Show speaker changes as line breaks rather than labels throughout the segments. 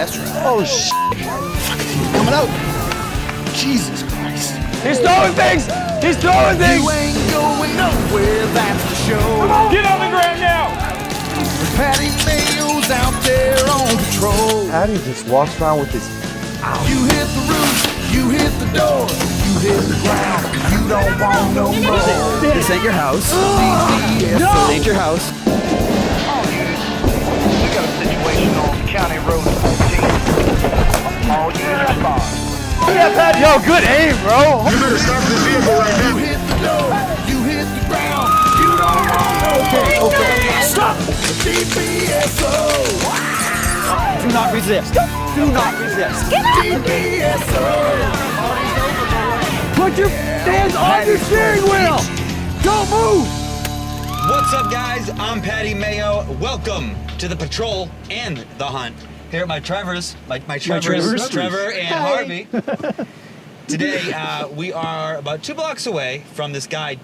That's right. Oh, shit. Coming out. Jesus Christ.
He's throwing things! He's throwing things!
You ain't going nowhere, that's the show.
Come on. Get on the ground now!
Patty Mayo's out there on patrol.
Patty just walks around with his...
You hit the roof, you hit the door, you hit the ground, you don't want no more.
This ain't your house.
No!
This ain't your house.
We got a situation on County Road 14. All units respond.
Yo, good aim, bro!
You better stop this vehicle right
You hit the door, you hit the ground, you don't want no more.
Okay.
Stop! DPSO!
Do not resist. Do not resist.
DPSO!
Put your hands on your steering wheel! Don't move!
What's up, guys? I'm Patty Mayo. Welcome to the patrol and the hunt. Here at my Trevors, Trevor and Harvey. Today, we are about 2 blocks away from this guy,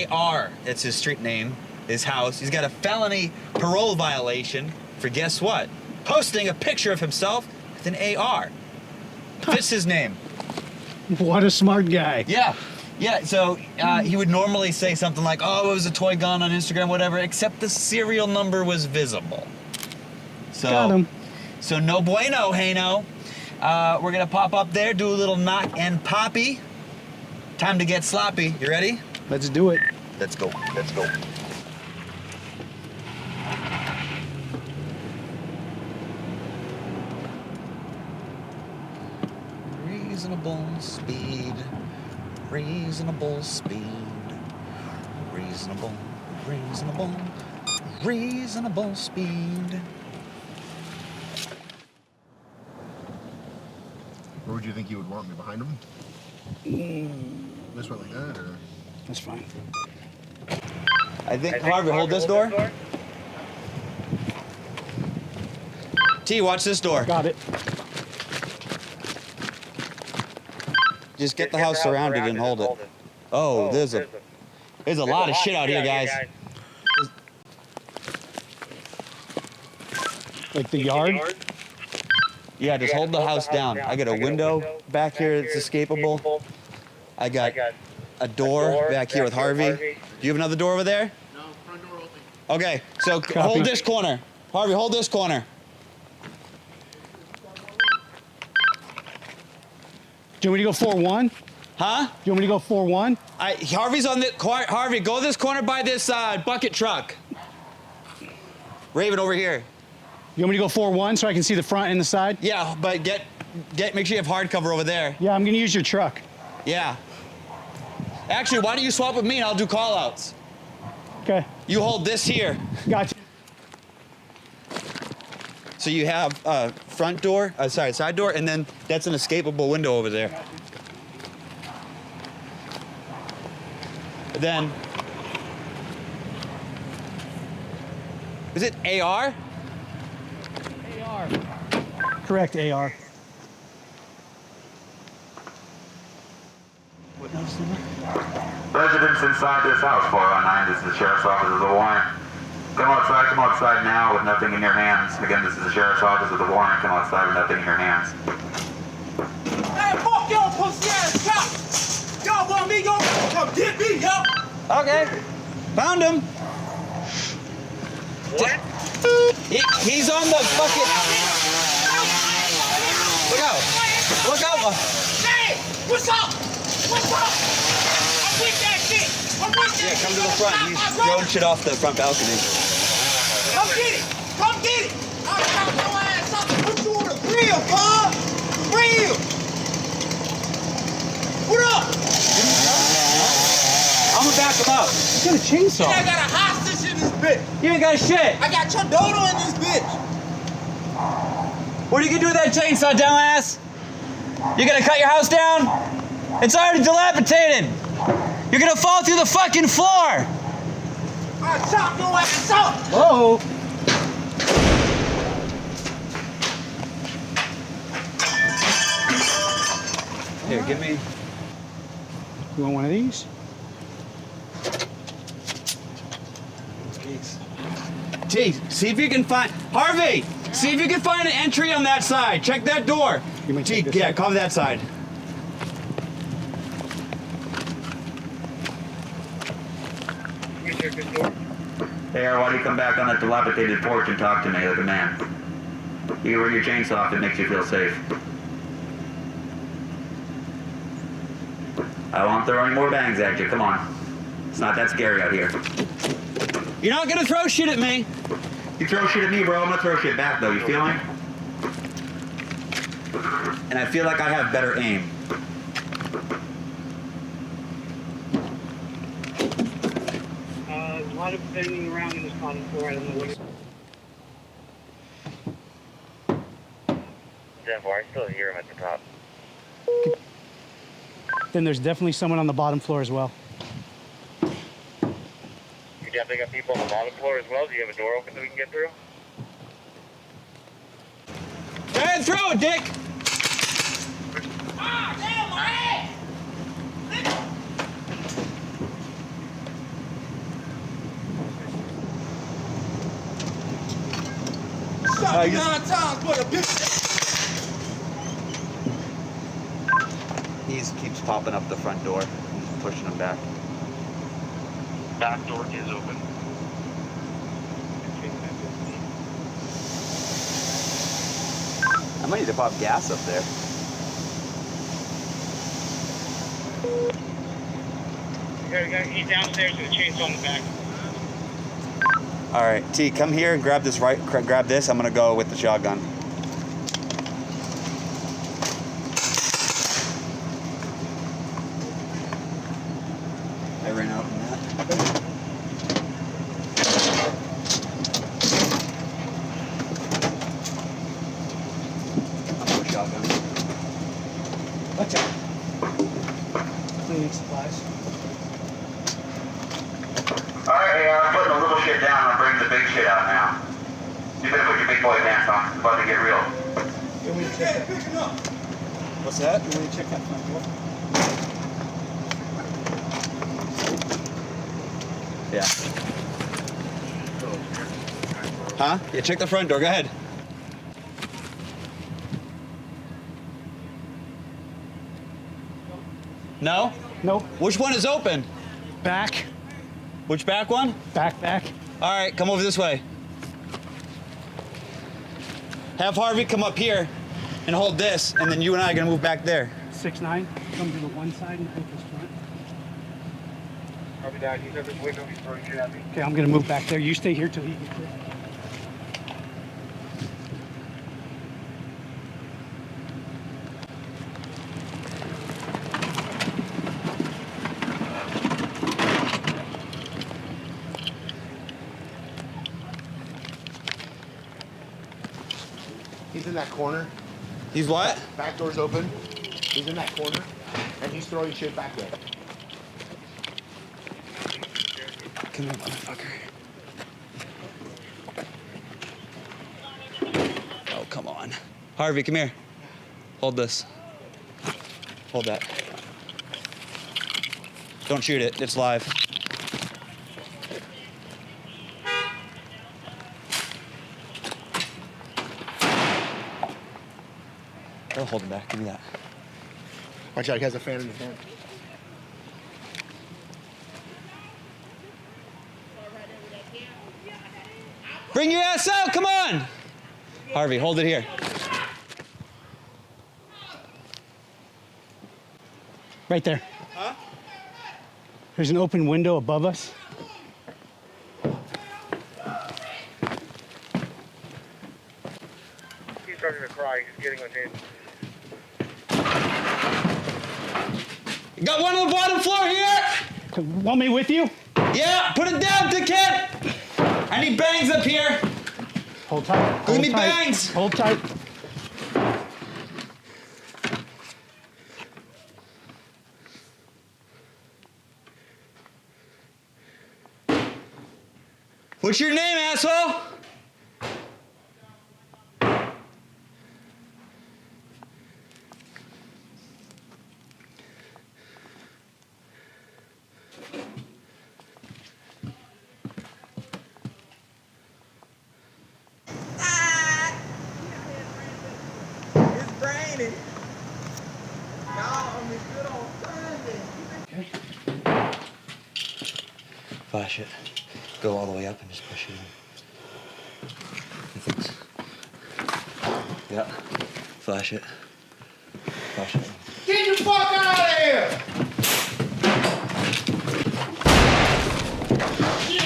AR. That's his street name, his house. He's got a felony parole violation for, guess what? Posting a picture of himself with an AR. Fits his name.
What a smart guy.
Yeah, so he would normally say something like, oh, it was a toy gun on Instagram, whatever, except the serial number was visible. So,
Got him.
So no bueno, hey no. We're gonna pop up there, do a little knock and poppy. Time to get sloppy. You ready?
Let's do it.
Let's go, let's go. Reasonable speed, reasonable speed, reasonable speed.
Where would you think you would want me? Behind him? This way like that, or?
That's fine.
I think Harvey, hold this door. T, watch this door.
Got it.
Just get the house surrounded and hold it. Oh, there's a lot of shit out here, guys.
Like the yard?
Yeah, just hold the house down. I got a window back here that's escapable. I got a door back here with Harvey. Do you have another door over there?
No, front door open.
Okay, so
Copy.
hold this corner. Harvey, hold this corner.
Do you want me to go 4-1?
Huh?
Do you want me to go 4-1?
Harvey's on the Harvey, go this corner by this bucket truck. Raven over here.
You want me to go 4-1 so I can see the front and the side?
Yeah, but make sure you have hardcover over there.
Yeah, I'm gonna use your truck.
Yeah. Actually, why don't you swap with me and I'll do call outs.
Okay.
You hold this here.
Gotcha.
So you have front door, side door, and then that's an escapable window over there. Then, is it AR?
AR. Correct, AR. What notice number?
Residents inside this house, 409. This is the Sheriff's Office of the Warrant. Come outside now with nothing in your hands. Again, this is the Sheriff's Office of the Warrant. Come outside with nothing in your hands.
Hey, fuck y'all pussy ass cops! Y'all want me, y'all come get me, yo!
Okay, found him.
What?
He's on the fucking. Look out! Look out!
Hey, what's up? What's up? I'm with that shit! I'm with that
Yeah, come to
shit.
the front. He's throwing shit off the front balcony.
Come get it! Come get it! I'll chop your ass up and put you on the grill, Carl! Grill! What up?
I'm gonna back him up.
You got a chainsaw.
I got a hostage in this bitch!
You ain't got shit.
I got your dodo in this bitch!
What are you gonna do with that chainsaw, dumbass? You gonna cut your house down? It's already dilapidated. You're gonna fall through the fucking floor.
I'll chop your ass up!
Whoa.
Here, give me.
You want one of these?
T, see if you can find Harvey. See if you can find an entry on that side. Check that door.
You might
T,
take this
yeah,
side.
come that side. Hey, why do you come back on that dilapidated porch and talk to me like a man? You bring your chainsaw if it makes you feel safe. I won't throw any more bangs at you. Come on. It's not that scary out here. You're not gonna throw shit at me. You throw shit at me, bro. I'm gonna throw shit back, though. You feel me? And I feel like I have better aim.
A lot of banging around in this bottom floor. I don't know what.
10-4, I still hear him at the top.
Then there's definitely someone on the bottom floor as well.
You definitely got people on the bottom floor as well? Do you have a door open that we can get through?
Go ahead and throw it, Dick.
Ah, damn, my ass! Shot me 9 times, but a bitch.
He keeps popping up the front door. He's pushing him back.
Back door is open.
I might need to pop gas up there.
He's downstairs with a chainsaw in the back.
All right, T, come here and grab this grab this. I'm gonna go with the shotgun. I ran out in that. I'm going shotgun.
Watch out. Cleaning supplies.
Alright, hey, I'm putting the little shit down and bring the big shit out now. You better put your big boy pants on. It's about to get real.
You want me to check that?
Picking up.
What's that?
You want me to check that front door?
Yeah. Huh? Yeah, check the front door. Go ahead. No?
Nope.
Which one is open?
Back.
Which back one?
Back.
All right, come over this way. Have Harvey come up here and hold this, and then you and I are gonna move back there.
6-9. Come to the one side and hold this front.
Probably down. He's at this window. He's throwing shit at me.
Okay, I'm gonna move back there. You stay here till he gets here.
He's in that corner.
He's what?
Back door's open. He's in that corner. And he's throwing shit back there.
Come here, motherfucker. Oh, come on. Harvey, come here. Hold this. Hold that. Don't shoot it. It's live. Oh, hold it back. Give me that.
Watch out, he has a fan in his hand.
Bring your ass out. Come on. Harvey, hold it here.
Right there.
Huh?
There's an open window above us.
He's starting to cry. He's getting on his.
You got one on the bottom floor here?
Want me with you?
Yeah, put it down, dickhead. I need bangs up here.
Hold tight.
Give
Hold
me
tight.
bangs.
Hold tight.
What's your name, asshole?
Sunday. Y'all on me good on Sunday.
Flash it. Go all the way up and just push it in. Yeah. Flash it. Flash it.
Get the fuck out of here!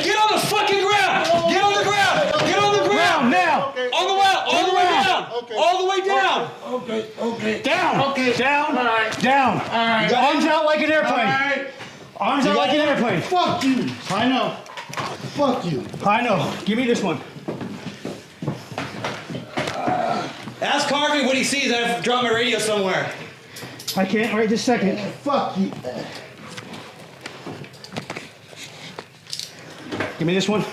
Get on the fucking ground! Get on the ground! Get on the ground!
Now!
Okay.
On the well! All the way down!
Okay.
All the way down!
Okay.
Down!
Okay.
Down!
All right.
Down!
All right.
Arms out like an airplane!
Alright.
Arms out like an airplane!
Fuck you.
I know.
Fuck you.
I know. Give me this one.
Ask Harvey what he sees. I've dropped my radio somewhere.
I can't right this second.
Fuck you.
Give me this one.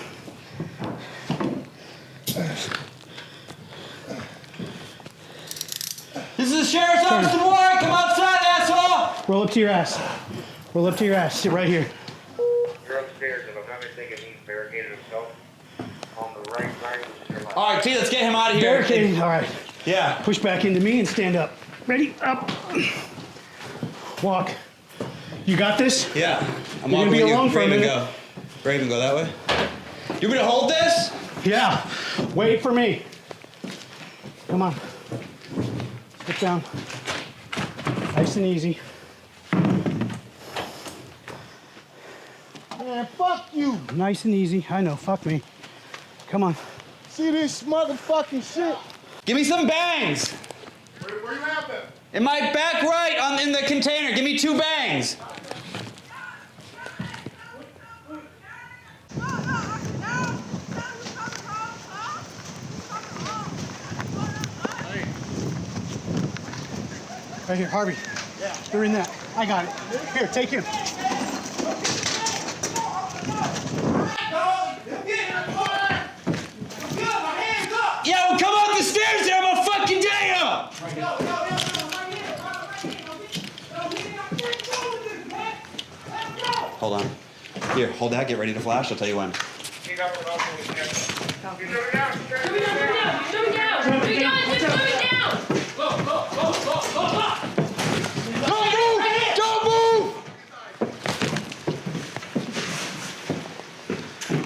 This is the sheriff's office of Warren. Come outside, asshole!
Roll up to your ass. Roll up to your ass. Sit right here.
You're upstairs. If I'm not mistaken, he's barricaded himself on the right side, which is your left.
All right, T, let's get him out of here.
Barricading. All right.
Yeah.
Push back into me and stand up. Ready? Up. Walk. You got this?
Yeah. I'm
You're gonna be
with you.
alone for a
Raven,
minute.
go. Raven, go that way. You want me to hold this?
Yeah. Wait for me. Come on. Sit down. Nice and easy.
Man, fuck you.
Nice and easy. I know. Fuck me. Come on.
See this motherfucking shit?
Give me some bangs.
Where you at there?
In my back right in the container. Give me 2 bangs.
Right here, Harvey. Yeah. They're in that. I got it. Here, take him.
Yeah, well, come up the stairs there. I'm a fucking day up. Hold on. Here, hold that. Get ready to flash. I'll tell you when. Don't move!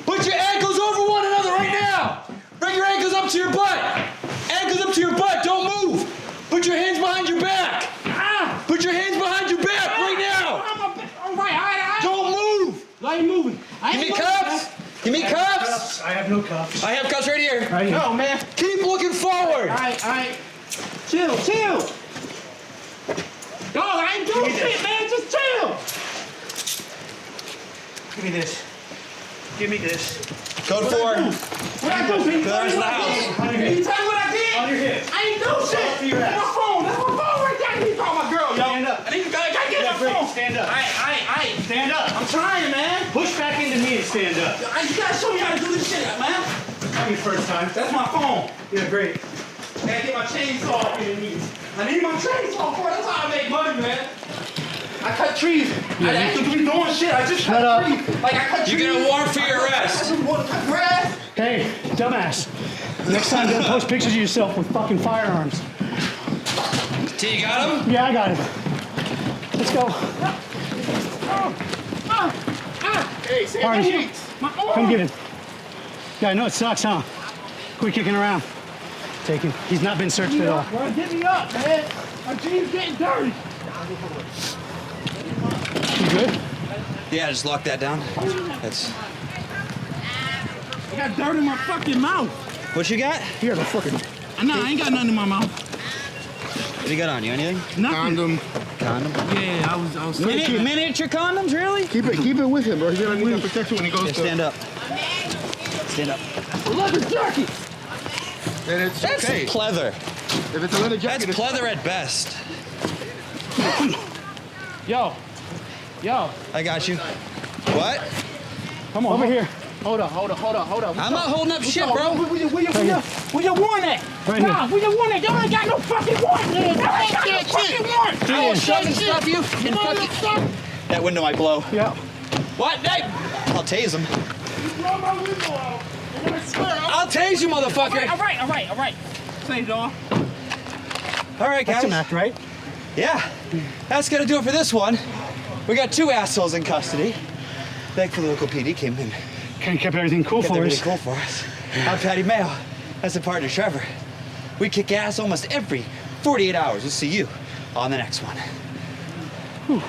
Put your ankles over one another right now! Bring your ankles up to your butt! Ankles up to your butt, don't move! Put your hands behind your back! Put your hands behind your back right now! Don't move!
I ain't moving.
Give me cuffs! Give me cuffs!
I have no cuffs.
I have cuffs right here.
Right here.
No, man.
Keep looking forward!
All right. Chill. Dog, I ain't doing shit, man. Just chill.
Give me this. Give me this.
Code 4.
What I do? Can you tell
Clearance
me
the
what I
house.
did? Can you tell me what I did?
On your hip.
I ain't do shit.
Off your ass.
That's my phone. That's my phone right there. I need to call my girl, yo.
Stand up.
I need to gotta get
Yeah,
my
great.
phone.
Stand up.
I.
Stand up.
I'm trying, man.
Push back into me and stand up.
You gotta show me how to do this shit, man.
Not your first time.
That's my phone.
Yeah, great.
Gotta get my chainsaw up in the I need my chainsaw for it. That's how I make money, man. I cut trees. I actually be doing shit. I just
Shut
cut
up.
trees. Like I cut
You're
trees.
gonna warrant for your
I
arrest.
just want to cut grass.
Hey, dumbass. Next time, don't post pictures of yourself with fucking firearms.
T, you got him?
Yeah, I got it. Let's go.
Hey, say
Harvey,
my cheeks. My arm.
come get him. Yeah, I know it sucks, huh? Quit kicking around. Take him. He's not been searched at all.
Bro, get me up, man. My jeans getting dirty.
You good?
Yeah, just lock that down. That's.
I got dirt in my fucking mouth.
What you got?
Here, go fucking.
Nah, I ain't got nothing in my mouth.
What you got on you? Anything?
Nothing.
Condom?
Yeah, I was scared.
Miniature condoms, really?
Keep it with him, bro. He's gonna need that protection when he goes
Yeah, stand up. Stand up.
Leather jacket.
Then it's
That's
okay.
pleather.
If it's a leather jacket,
That's pleather at best.
Yo.
I got you. What?
Come on. Over here.
Hold up.
I'm not holding up shit, bro.
Where your warrant at?
Right
Nah, where your warrant at? Y'all ain't got no fucking warrant. Y'all ain't got no fucking warrant.
I will shove and stuff you. And fucking... That window might blow.
Yeah.
What? Hey! I'll tase him.
Blow my window out. And I swear,
I'll tase you, motherfucker.
All right. Say, dog.
All right, guys.
That's an act, right?
Yeah, that's gonna do it for this one. We got 2 assholes in custody. Thankfully, local PD came in.
Kind of kept everything cool
Kept
for
everything
us.
cool for us. I'm Patty Mayo. That's the partner, Trevor. We kick ass almost every 48 hours. We'll see you on the next one.
Whew.